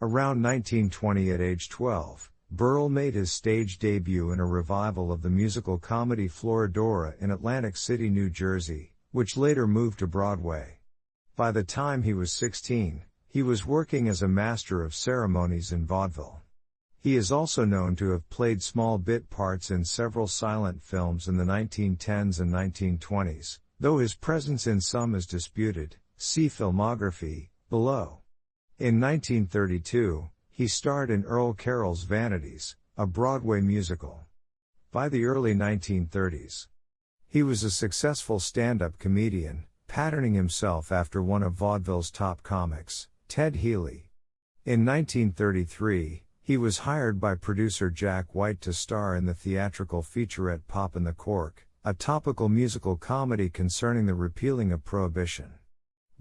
Around 1920 at age 12, Berle made his stage debut in a revival of the musical comedy Florodora in Atlantic City, New Jersey, which later moved to Broadway. By the time he was 16, he was working as a master of ceremonies in vaudeville. He is also known to have played small bit parts in several silent films in the 1910s and 1920s, though his presence in some is disputed. See filmography, below. In 1932, he starred in Earl Carroll's Vanities, a Broadway musical. By the early 1930s, he was a successful stand-up comedian, patterning himself after one of vaudeville's top comics, Ted Healy. In 1933, he was hired by producer Jack White to star in the theatrical featurette Poppin' the Cork, a topical musical comedy concerning the repealing of Prohibition.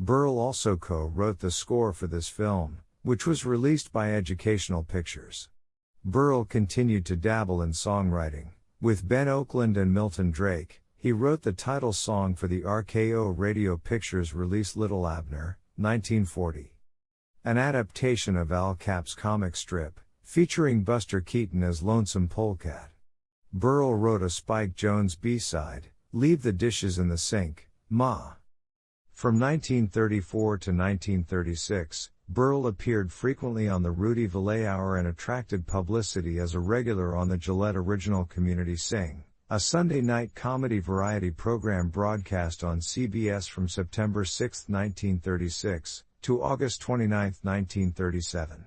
Berle also co-wrote the score for this film, which was released by Educational Pictures. Berle continued to dabble in songwriting. With Ben Oakland and Milton Drake, he wrote the title song for the RKO Radio Pictures release Little Abner, 1940. An adaptation of Al Cap's comic strip, featuring Buster Keaton as Lonesome Polecat. Berle wrote a Spike Jones B-side, Leave the Dishes in the Sink, Ma. From 1934 to 1936, Berle appeared frequently on the Rudy Vallee Hour and attracted publicity as a regular on the Gillette original Community Sing, a Sunday night comedy variety program broadcast on CBS from September 6, 1936, to August 29, 1937.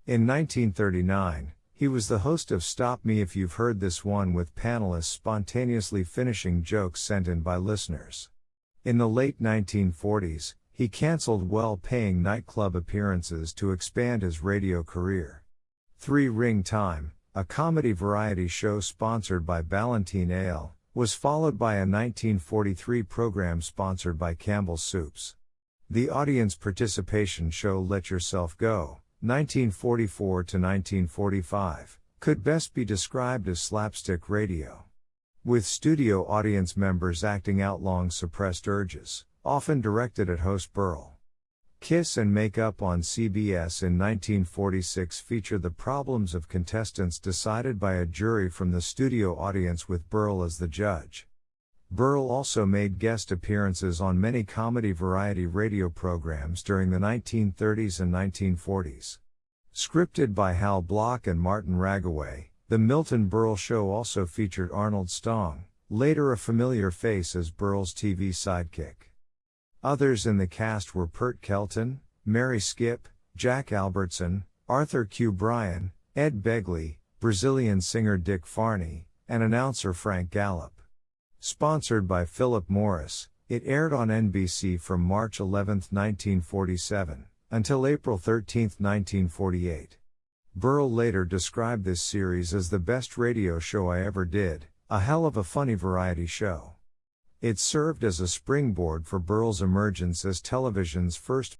In 1939, he was the host of Stop Me If You've Heard This One, with panelists spontaneously finishing jokes sent in by listeners. In the late 1940s, he canceled well-paying nightclub appearances to expand his radio career. Three Ring Time, a comedy variety show sponsored by Ballantine Ale, was followed by a 1943 program sponsored by Campbell's Soups. The audience participation show Let Yourself Go, 1944 to 1945, could best be described as slapstick radio, with studio audience members acting out long suppressed urges, often directed at host Berle. Kiss and Make Up on CBS in 1946 featured the problems of contestants decided by a jury from the studio audience with Berle as the judge. Berle also made guest appearances on many comedy variety radio programs during the 1930s and 1940s. Scripted by Hal Block and Martin Ragaway, The Milton Berle Show also featured Arnold Stong, later a familiar face as Berle's TV sidekick. Others in the cast were Pert Kelton, Mary Skip, Jack Albertson, Arthur Q. Bryan, Ed Begley, Brazilian singer Dick Farney, and announcer Frank Gallup. Sponsored by Philip Morris, it aired on NBC from March 11, 1947, until April 13, 1948. Berle later described this series as the best radio show I ever did, a hell of a funny variety show. It served as a springboard for Berle's emergence as television's first